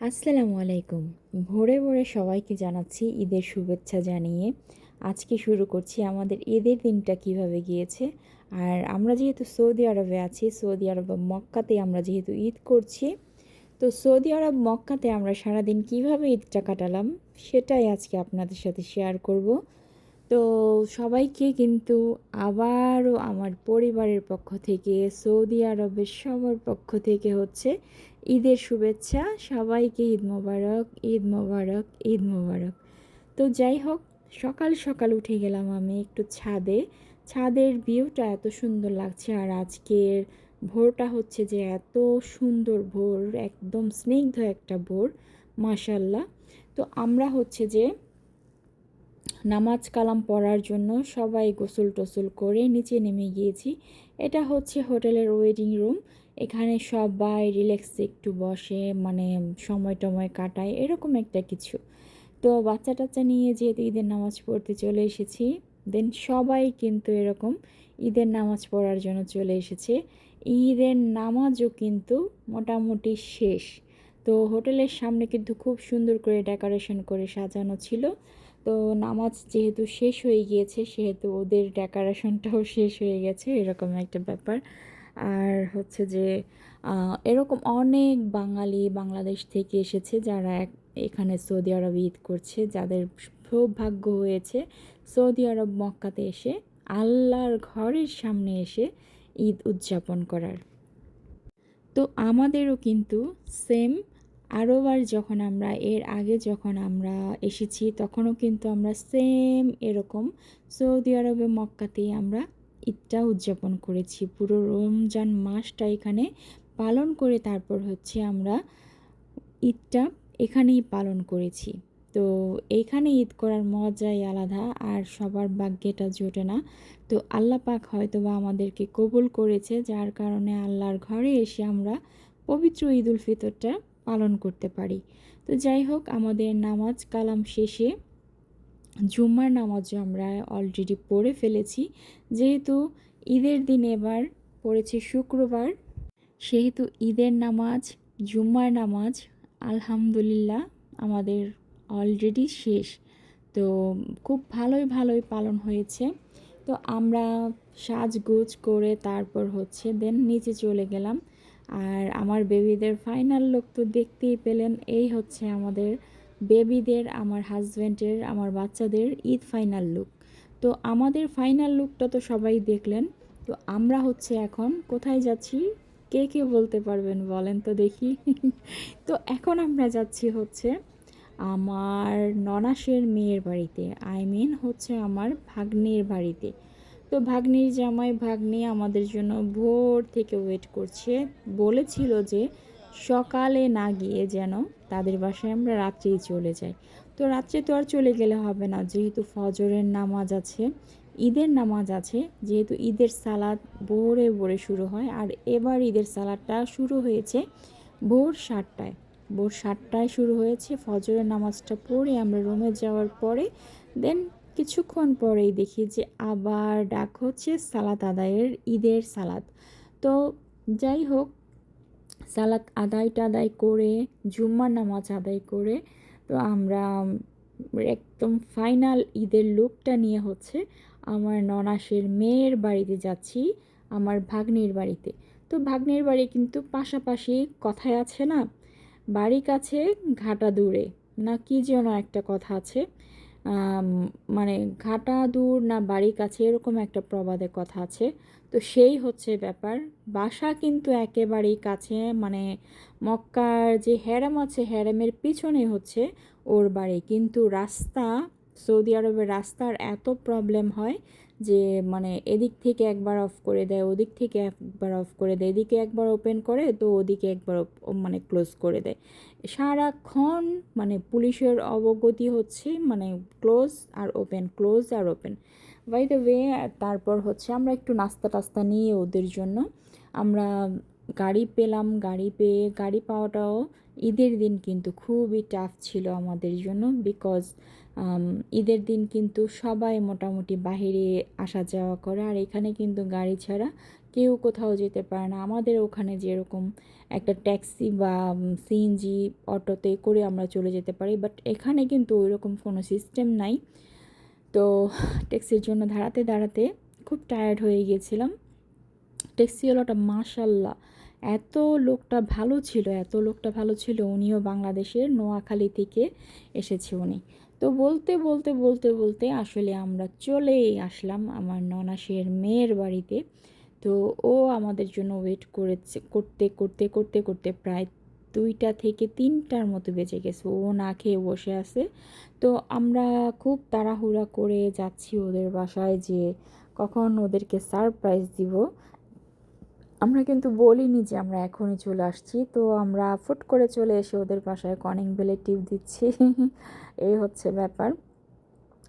আসসালামু আলাইকুম। ভোরে ভোরে সবাইকে জানাচ্ছি ঈদের শুভেচ্ছা জানিয়ে আজকে শুরু করছি আমাদের ঈদের দিনটা কিভাবে গিয়েছে। আর আমরা যেহেতু সৌদি আরবে আছি, সৌদি আরব মক্কাতে আমরা যেহেতু ঈদ করছি, তো সৌদি আরব মক্কাতে আমরা সারাদিন কিভাবে ঈদটা কাটালাম সেটাই আজকে আপনাদের সাথে শেয়ার করব। তো সবাইকে কিন্তু আবারও আমার পরিবারের পক্ষ থেকে, সৌদি আরবের সবার পক্ষ থেকে হচ্ছে ঈদের শুভেচ্ছা। সবাইকে ঈদ মোবারক, ঈদ মোবারক, ঈদ মোবারক। তো যাই হোক, সকাল সকাল উঠে গেলাম আমি একটু ছাদে। ছাদের ভিউটা এত সুন্দর লাগছে, আর আজকের ভোরটা হচ্ছে যে এত সুন্দর ভোর, একদম স্নিগ্ধ একটা ভোর, মাশাল্লাহ। তো আমরা হচ্ছে যে নামাজ কালাম পড়ার জন্য সবাই গোসল টোসল করে নিচে নেমে গিয়েছি। এটা হচ্ছে হোটেলের ওয়েটিং রুম। এখানে সবাই রিল্যাক্সে একটু বসে, মানে সময় টময় কাটায়, এরকম একটা কিছু। তো বাচ্চা টাচ্চা নিয়ে যেহেতু ঈদের নামাজ পড়তে চলে এসেছি, দেন সবাই কিন্তু এরকম ঈদের নামাজ পড়ার জন্য চলে এসেছে। ঈদের নামাজও কিন্তু মোটামুটি শেষ। তো হোটেলের সামনে কিন্তু খুব সুন্দর করে ডেকোরেশন করে সাজানো ছিল। তো নামাজ যেহেতু শেষ হয়ে গিয়েছে, সেহেতু ওদের ডেকোরেশনটাও শেষ হয়ে গেছে, এরকম একটা ব্যাপার। আর হচ্ছে যে এরকম অনেক বাঙালি বাংলাদেশ থেকে এসেছে যারা এখানে সৌদি আরব ঈদ করছে, যাদের সৌভাগ্য হয়েছে সৌদি আরব মক্কাতে এসে আল্লাহর ঘরের সামনে এসে ঈদ উদযাপন করার। তো আমাদেরও কিন্তু সেম। আরোবার যখন আমরা এর আগে যখন আমরা এসেছি, তখনও কিন্তু আমরা সেম এরকম সৌদি আরবে মক্কাতেই আমরা ঈদটা উদযাপন করেছি। পুরো রমজান মাসটা এখানে পালন করে তারপর হচ্ছে আমরা ঈদটা এখানেই পালন করেছি। তো এইখানে ঈদ করার মজাই আলাদা, আর সবার ভাগ্যেটা জোটে না। তো আল্লাহ পাক হয়তো বা আমাদেরকে কবুল করেছে, যার কারণে আল্লাহর ঘরে এসে আমরা পবিত্র ঈদ উল ফিতরটা পালন করতে পারি। তো যাই হোক, আমাদের নামাজ কালাম শেষে জুম্মার নামাজও আমরা অলরেডি পড়ে ফেলেছি। যেহেতু ঈদের দিন এবার পড়েছে শুক্রবার, সেহেতু ঈদের নামাজ, জুম্মার নামাজ আলহামদুলিল্লাহ আমাদের অলরেডি শেষ। তো খুব ভালোই ভালোই পালন হয়েছে। তো আমরা সাজগোজ করে তারপর হচ্ছে দেন নিচে চলে গেলাম। আর আমার বেবিদের ফাইনাল লুক তো দেখতেই পেলেন। এই হচ্ছে আমাদের বেবিদের, আমার হাজব্যান্ডের, আমার বাচ্চাদের ঈদ ফাইনাল লুক। তো আমাদের ফাইনাল লুকটা তো সবাই দেখলেন। তো আমরা হচ্ছে এখন কোথায় যাচ্ছি, কে কে বলতে পারবেন বলেন তো দেখি? তো এখন আমরা যাচ্ছি হচ্ছে আমার ননাসের মেয়ের বাড়িতে, আই মিন হচ্ছে আমার ভাগ্নির বাড়িতে। তো ভাগ্নির জামাই ভাগ্নি আমাদের জন্য ভোর থেকে ওয়েট করছে। বলেছিল যে সকালে না গিয়ে যেন তাদের বাসায় আমরা রাত্রেই চলে যাই। তো রাত্রে তো আর চলে গেলে হবে না, যেহেতু ফজরের নামাজ আছে, ঈদের নামাজ আছে, যেহেতু ঈদের সালাদ ভোরে ভোরে শুরু হয়। আর এবার ঈদের সালাদটা শুরু হয়েছে ভোর 7টায়। ভোর 7টায় শুরু হয়েছে। ফজরের নামাজটা পড়ে আমরা রুমে যাওয়ার পরে দেন কিছুক্ষণ পরেই দেখি যে আবার ডাক হচ্ছে সালাত আদায়ের, ঈদের সালাত। তো যাই হোক, সালাত আদায় টাদায় করে জুম্মার নামাজ আদায় করে তো আমরা একদম ফাইনাল ঈদের লুকটা নিয়ে হচ্ছে আমার ননাসের মেয়ের বাড়িতে যাচ্ছি, আমার ভাগ্নির বাড়িতে। তো ভাগ্নির বাড়ি কিন্তু পাশাপাশি, কথায় আছে না, বাড়ি কাছে ঘাটা দূরে, না কি যেন একটা কথা আছে। আম, মানে ঘাটা দূর না বাড়ি কাছে, এরকম একটা প্রবাদে কথা আছে। তো সেই হচ্ছে ব্যাপার। বাসা কিন্তু একেবারেই কাছে, মানে মক্কার যে হ্যারাম আছে, হ্যারামের পিছনে হচ্ছে ওর বাড়ি। কিন্তু রাস্তা, সৌদি আরবের রাস্তার এত প্রবলেম হয় যে মানে এদিক থেকে একবার অফ করে দেয়, ওদিক থেকে একবার অফ করে দেয়, এদিকে একবার ওপেন করে তো ওদিকে একবার মানে ক্লোজ করে দেয় সারাক্ষণ। মানে পুলিশের অবগতি হচ্ছে মানে ক্লোজ আর ওপেন, ক্লোজ আর ওপেন। বাই দ্য ওয়ে, তারপর হচ্ছে আমরা একটু নাস্তা টাস্তা নিয়ে ওদের জন্য আমরা গাড়ি পেলাম, গাড়ি পাওয়াটাও ঈদের দিন কিন্তু খুবই টাফ ছিল আমাদের জন্য, বিকজ ঈদের দিন কিন্তু সবাই মোটামুটি বাহিরে আসা যাওয়া করে, আর এখানে কিন্তু গাড়ি ছাড়া কেউ কোথাও যেতে পারে না। আমাদের ওখানে যেরকম একটা ট্যাক্সি বা সিএনজি অটোতে করে আমরা চলে যেতে পারি, বাট এখানে কিন্তু ওইরকম কোনো সিস্টেম নাই। তো ট্যাক্সির জন্য দাঁড়াতে দাঁড়াতে খুব টায়ার্ড হয়ে গিয়েছিলাম। ট্যাক্সিওয়ালাটা মাশাল্লাহ এত লোকটা ভালো ছিল, উনিও বাংলাদেশের নোয়াখালী থেকে এসেছে উনি। তো বলতে বলতে বলতে বলতে আসলে আমরা চলেই আসলাম আমার ননাসের মেয়ের বাড়িতে। তো ও আমাদের জন্য ওয়েট করেছে, করতে করতে করতে করতে প্রায় 2টা থেকে 3টার মতো বেজে গেছে, ও না খেয়ে বসে আছে। তো আমরা খুব তাড়াহুড়া করে যাচ্ছি ওদের বাসায়, যে কখন ওদেরকে সারপ্রাইজ দিব। আমরা কিন্তু বলিনি যে আমরা এখনই চলে আসছি, তো আমরা ফুট করে চলে এসে ওদের বাসায় কলিং বেলে টিপ দিচ্ছি। এই হচ্ছে ব্যাপার।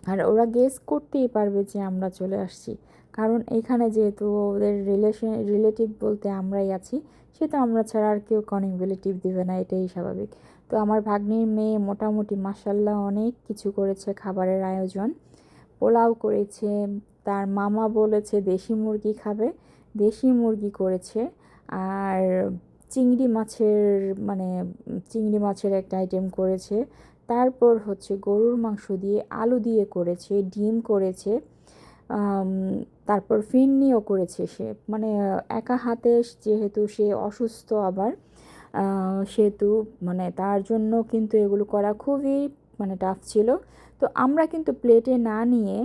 আর ওরা গেস করতেই পারবে যে আমরা চলে আসছি, কারণ এখানে যেহেতু ওদের রিলেটিভ বলতে আমরাই আছি, সে তো আমরা ছাড়া আর কেউ কলিং বেলে টিপ দিবে না, এটাই স্বাভাবিক। তো আমার ভাগ্নির মেয়ে মোটামুটি মাসাল্লাহ অনেক কিছু করেছে খাবারের আয়োজন। পোলাও করেছে, তার মামা বলেছে দেশি মুরগি খাবে, দেশি মুরগি করেছে। আর চিংড়ি মাছের মানে চিংড়ি মাছের একটা আইটেম করেছে। তারপর হচ্ছে গরুর মাংস দিয়ে আলু দিয়ে করেছে, ডিম করেছে। আম, তারপর ফিরনিও করেছে সে, মানে একা হাতে, যেহেতু সে অসুস্থ আবার, সেহেতু মানে তার জন্য কিন্তু এগুলো করা খুবই মানে টাফ ছিল। তো আমরা কিন্তু প্লেটে না নিয়ে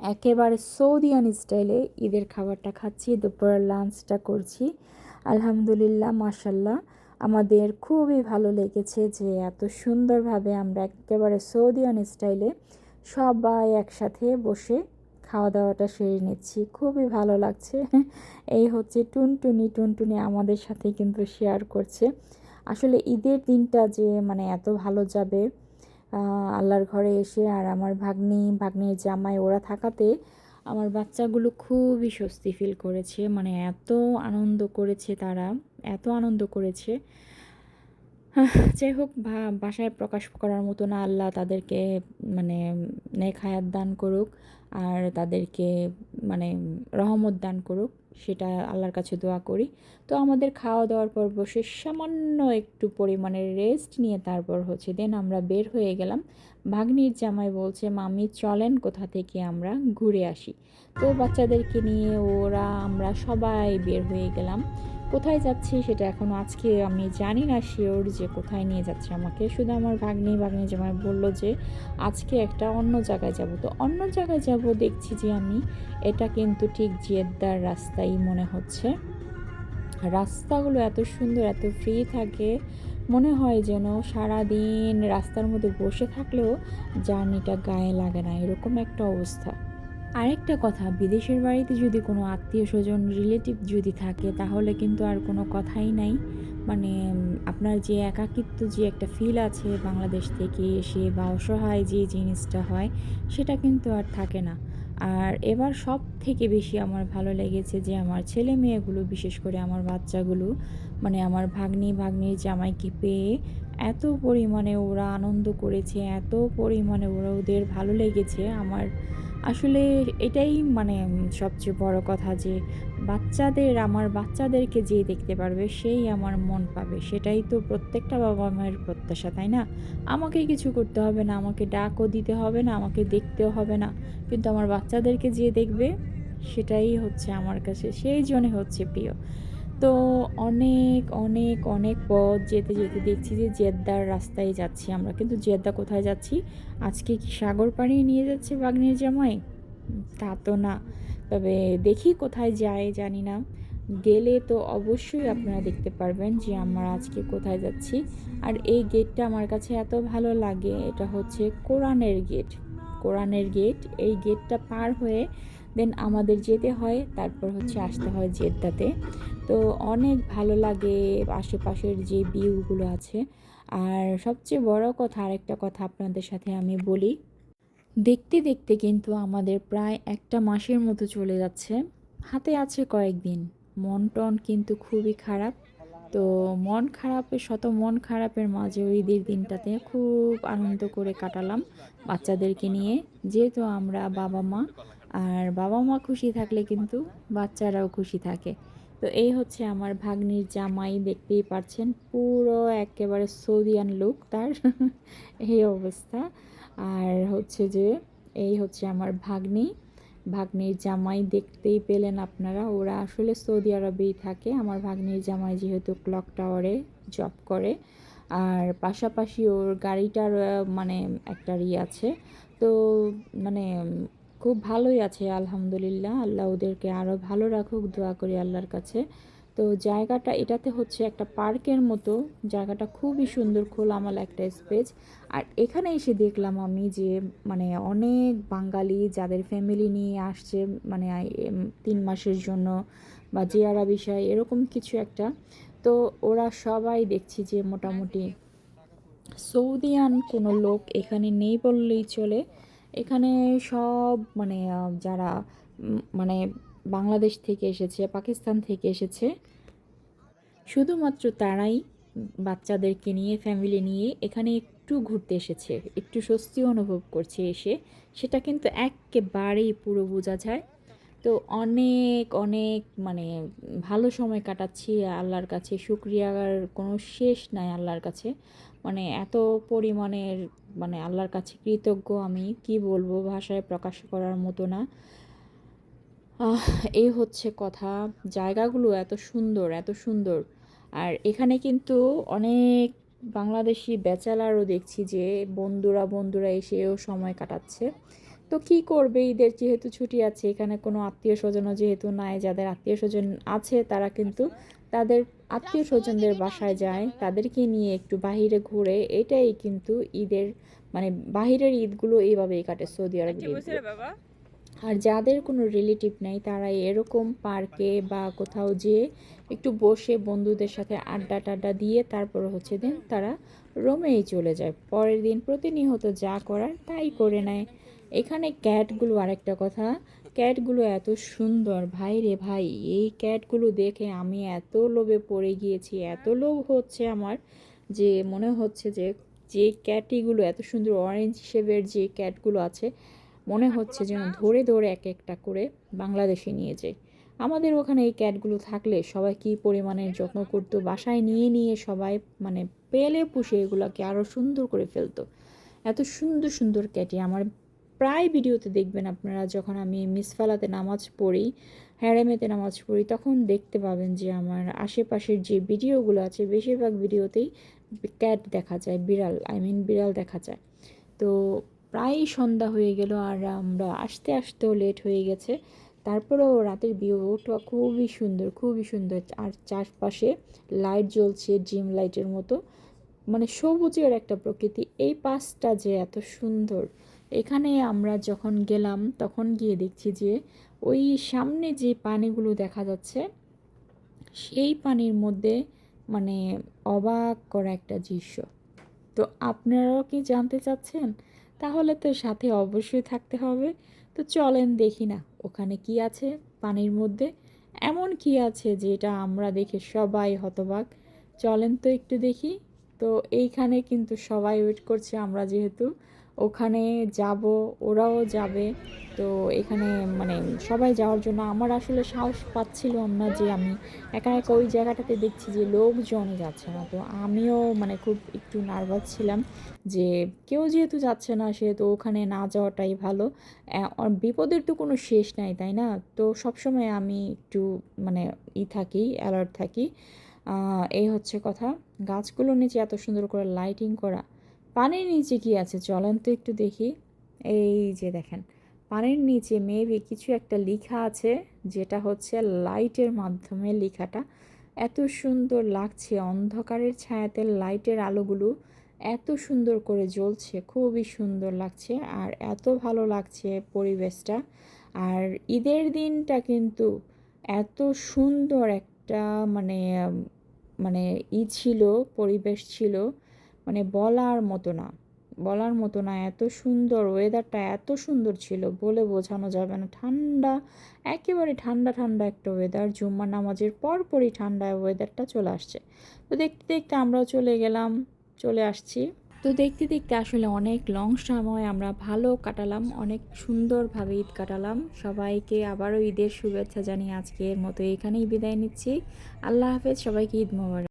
একেবারে সৌদিয়ান স্টাইলে ঈদের খাবারটা খাচ্ছি, দুপুরের লাঞ্চটা করছি। আলহামদুলিল্লাহ মাশাল্লাহ আমাদের খুবই ভালো লেগেছে যে এত সুন্দরভাবে আমরা একেবারে সৌদিয়ান স্টাইলে সবাই একসাথে বসে খাওয়া দাওয়াটা সেরে নিচ্ছি, খুবই ভালো লাগছে। এই হচ্ছে টুনটুনি আমাদের সাথে কিন্তু শেয়ার করছে। আসলে ঈদের দিনটা যে মানে এত ভালো যাবে আল্লাহর ঘরে এসে, আর আমার ভাগ্নির জামাই ওরা থাকাতে আমার বাচ্চাগুলো খুবই স্বস্তি ফিল করেছে, মানে এত আনন্দ করেছে তারা, এত আনন্দ করেছে। যাই হোক, বাসায় প্রকাশ করার মতো না, আল্লাহ তাদেরকে মানে নেক হায়াত দান করুক, আর তাদেরকে মানে রহমত দান করুক, সেটা আল্লাহর কাছে দোয়া করি। তো আমাদের খাওয়া দাওয়ার পর বসে সামান্য একটু পরিমাণে রেস্ট নিয়ে তারপর হচ্ছে দেন আমরা বের হয়ে গেলাম। ভাগ্নির জামাই বলছে মামি চলেন কোথা থেকে আমরা ঘুরে আসি। তো বাচ্চাদেরকে নিয়ে আমরা সবাই বের হয়ে গেলাম। কোথায় যাচ্ছি সেটা এখনও আজকে আমি জানি না শিওর যে কোথায় নিয়ে যাচ্ছে আমাকে, শুধু আমার ভাগ্নি জামাই বললো যে আজকে একটা অন্য জায়গায় যাব। তো অন্য জায়গায় যাব দেখছি যে আমি, এটা কিন্তু ঠিক জেদ্দার রাস্তাই মনে হচ্ছে। রাস্তাগুলো এত সুন্দর, এত ফ্রি থাকে, মনে হয় যেন সারাদিন রাস্তার মধ্যে বসে থাকলেও জার্নিটা গায়ে লাগে না, এরকম একটা অবস্থা। আরেকটা কথা, বিদেশের বাড়িতে যদি কোনো আত্মীয় স্বজন রিলেটিভ যদি থাকে তাহলে কিন্তু আর কোনো কথাই নাই। মানে আপনার যে একাকিত্ব যে একটা ফিল আছে বাংলাদেশ থেকে এসে, বা অসহায় যে জিনিসটা হয়, সেটা কিন্তু আর থাকে না। আর এবার সব থেকে বেশি আমার ভালো লেগেছে যে আমার ছেলে মেয়েগুলো, বিশেষ করে আমার বাচ্চাগুলো, মানে আমার ভাগ্নির জামাইকে পেয়ে এত পরিমাণে ওরা আনন্দ করেছে, এত পরিমাণে ওদের ভালো লেগেছে। আসলে এটাই মানে সবচেয়ে বড় কথা, যে আমার বাচ্চাদেরকে যে দেখতে পারবে সেই আমার মন পাবে, সেটাই তো প্রত্যেকটা বাবা মায়ের প্রত্যাশা, তাই না? আমাকে কিছু করতে হবে না, আমাকে ডাকও দিতে হবে না, আমাকে দেখতেও হবে না, কিন্তু আমার বাচ্চাদেরকে যে দেখবে সেটাই হচ্ছে আমার কাছে সেই জন্য হচ্ছে প্রিয়। তো অনেক অনেক অনেক পথ যেতে যেতে দেখছি যে জেদ্দার রাস্তায় যাচ্ছি আমরা, কিন্তু জেদ্দা কোথায় যাচ্ছি, আজকে কি সাগর পাড়ি নিয়ে যাচ্ছে বাগ্নের জামাই? তা তো না, তবে দেখি কোথায় যায় জানি না। গেলে তো অবশ্যই আপনারা দেখতে পারবেন যে আমরা আজকে কোথায় যাচ্ছি। আর এই গেটটা আমার কাছে এত ভালো লাগে, এটা হচ্ছে কোরআনের গেট। এই গেটটা পার হয়ে দেন আমাদের যেতে হয়, তারপর হচ্ছে আসতে হয় জেদ্দাতে। তো অনেক ভালো লাগে আশেপাশের যে ভিউগুলো আছে। আর সবচেয়ে বড় কথা, আরেকটা কথা আপনাদের সাথে আমি বলি, দেখতে দেখতে কিন্তু আমাদের প্রায় একটা মাসের মতো চলে যাচ্ছে, হাতে আছে কয়েকদিন। মন টন কিন্তু খুবই খারাপ। তো মন খারাপের মাঝেও ঈদের দিনটাতে খুব আনন্দ করে কাটালাম বাচ্চাদেরকে নিয়ে। যেহেতু আমরা বাবা মা, আর বাবা মা খুশি থাকলে কিন্তু বাচ্চারাও খুশি থাকে। তো এই হচ্ছে আমার ভাগ্নির জামাই, দেখতেই পারছেন পুরো একেবারে সৌদিয়ান লুক তার এই অবস্থা। আর হচ্ছে যে এই হচ্ছে আমার ভাগ্নির জামাই, দেখতেই পেলেন আপনারা। ওরা আসলে সৌদি আরবেই থাকে। আমার ভাগ্নির জামাই যেহেতু ক্লক টাওয়ারে জব করে, আর পাশাপাশি ওর গাড়িটার মানে একটা আছে। তো মানে খুব ভালোই আছে আলহামদুলিল্লাহ। আল্লাহ ওদেরকে আরও ভালো রাখুক, দোয়া করি আল্লাহর কাছে। তো জায়গাটা এটাতে হচ্ছে একটা পার্কের মতো, জায়গাটা খুবই সুন্দর, খোলামেলা একটা স্পেস। আর এখানে এসে দেখলাম আমি যে মানে অনেক বাঙালি যাদের ফ্যামিলি নিয়ে আসছে, মানে 3 মাসের জন্য বা জিয়ারা বিষয় এরকম কিছু একটা। তো ওরা সবাই দেখছি যে মোটামুটি সৌদিয়ান কোনো লোক এখানে নেই বললেই চলে। এখানে সব মানে যারা মানে বাংলাদেশ থেকে এসেছে, পাকিস্তান থেকে এসেছে, শুধুমাত্র তারাই বাচ্চাদেরকে নিয়ে, ফ্যামিলি নিয়ে এখানে একটু ঘুরতে এসেছে, একটু স্বস্তি অনুভব করছে এসে। সেটা কিন্তু একেবারেই পুরো বোঝা যায়। তো অনেক অনেক মানে ভালো সময় কাটাচ্ছি। আল্লাহর কাছে শুকরিয়ার কোনো শেষ নাই আল্লাহর কাছে। মানে এত পরিমাণের মানে আল্লাহর কাছে কৃতজ্ঞ আমি, কি বলবো, ভাষায় প্রকাশ করার মতো না। আহ এই হচ্ছে কথা। জায়গাগুলো এত সুন্দর, এত সুন্দর। আর এখানে কিন্তু অনেক বাংলাদেশি ব্যাচেলারও দেখছি যে বন্ধুরা এসেও সময় কাটাচ্ছে। তো কি করবে, ঈদের যেহেতু ছুটি আছে, এখানে কোনো আত্মীয় স্বজনও যেহেতু নাই, যাদের আত্মীয় স্বজন আছে তারা কিন্তু তাদের আত্মীয় স্বজনদের বাসায় যায়, তাদেরকে নিয়ে একটু বাহিরে ঘুরে। এটাই কিন্তু ঈদের মানে বাহিরের ঈদগুলো এইভাবেই কাটে, সৌদি আরবের ঈদগুলো। আর যাদের কোনো রিলেটিভ নেই তারা এরকম পার্কে বা কোথাও যেয়ে একটু বসে বন্ধুদের সাথে আড্ডা টাড্ডা দিয়ে তারপর হচ্ছে দিন তারা রোমেই চলে যায়। পরের দিন প্রতিনিয়ত যা করার তাই করে নেয়। এখানে ক্যাটগুলো, আরেকটা কথা, ক্যাটগুলো এত সুন্দর ভাই রে ভাই। এই ক্যাটগুলো দেখে আমি এত লোভে পড়ে গিয়েছি, এত লোভ হচ্ছে আমার, যে মনে হচ্ছে যে যে ক্যাটিগুলো এত সুন্দর অরেঞ্জ শেপের যে ক্যাটগুলো আছে, মনে হচ্ছে যেন ধরে ধরে এক একটা করে বাংলাদেশে নিয়ে যাই। আমাদের ওখানে এই ক্যাটগুলো থাকলে সবাই কী পরিমাণের যত্ন করতো, বাসায় নিয়ে নিয়ে সবাই মানে পেলে পুষে এগুলোকে আরও সুন্দর করে ফেলতো। এত সুন্দর সুন্দর ক্যাটি আমার প্রায় ভিডিওতে দেখবেন আপনারা, যখন আমি মিসফালাতে নামাজ পড়ি, হ্যারেমেতে নামাজ পড়ি, তখন দেখতে পাবেন যে আমার আশেপাশের যে ভিডিওগুলো আছে বেশিরভাগ ভিডিওতেই ক্যাট দেখা যায়, বিড়াল দেখা যায়। তো প্রায় সন্ধ্যা হয়ে গেল আর আমরা আসতে আসতেও লেট হয়ে গেছে। তারপরেও রাতের ভিউটা খুবই সুন্দর, খুবই সুন্দর। আর চারপাশে লাইট জ্বলছে, ডিম লাইটের মতো, মানে সবুজের একটা প্রকৃতি। এই পাশটা যে এত সুন্দর। এখানে আমরা যখন গেলাম তখন গিয়ে দেখছি যে ওই সামনে যে পানিগুলো দেখা যাচ্ছে, সেই পানির মধ্যে মানে অবাক করা একটা দৃশ্য। তো আপনারাও কি জানতে চাচ্ছেন? তাহলে তো সাথে অবশ্যই থাকতে হবে। তো চলেন দেখি না ওখানে কি আছে পানির মধ্যে, এমন কি আছে যেটা আমরা দেখে সবাই হতবাক। চলেন তো একটু দেখি। তো এইখানে কিন্তু সবাই ওয়েট করছে, আমরা যেহেতু ওখানে যাব, ওরাও যাবে। তো এখানে মানে সবাই যাওয়ার জন্য আমার আসলে সাহস পাচ্ছিলাম না যে আমি একা একা ওই জায়গাটাতে দেখছি যে লোকজনই যাচ্ছে না। তো আমিও মানে খুব একটু নার্ভাস ছিলাম যে কেউ যেহেতু যাচ্ছে না সেহেতু ওখানে না যাওয়াটাই ভালো। আর বিপদের তো কোনো শেষ নাই, তাই না? তো সবসময় আমি একটু মানে থাকি, অ্যালার্ট থাকি। এই হচ্ছে কথা। গাছগুলোর নিচে এত সুন্দর করে লাইটিং করা। পানির নিচে কি আছে চলেন তো একটু দেখি। এই যে দেখেন, পানির নিচে মেবি কিছু একটা লেখা আছে, যেটা হচ্ছে লাইটের মাধ্যমে লেখাটা এত সুন্দর লাগছে। অন্ধকারের ছায়াতে লাইটের আলোগুলো এত সুন্দর করে জ্বলছে, খুবই সুন্দর লাগছে আর এত ভালো লাগছে পরিবেশটা। আর ঈদের দিনটা কিন্তু এত সুন্দর একটা মানে মানে ছিল, পরিবেশ ছিল, মানে বলার মতো না। বলার মতো না, এত সুন্দর ওয়েদারটা, এত সুন্দর ছিল বলে বোঝানো যাবে না। ঠান্ডা, একেবারে ঠান্ডা ঠান্ডা একটা ওয়েদার। জুম্মার নামাজের পরপরই ঠান্ডা ওয়েদারটা চলে আসছে। তো দেখতে দেখতে আমরাও চলে আসছি। তো দেখতে দেখতে আসলে অনেক লং সময় আমরা ভালো কাটালাম, অনেক সুন্দরভাবে ঈদ কাটালাম। সবাইকে আবারও ঈদের শুভেচ্ছা জানিয়ে আজকের মতো এখানেই বিদায় নিচ্ছি। আল্লাহ হাফেজ, সবাইকে ঈদ মোবারক।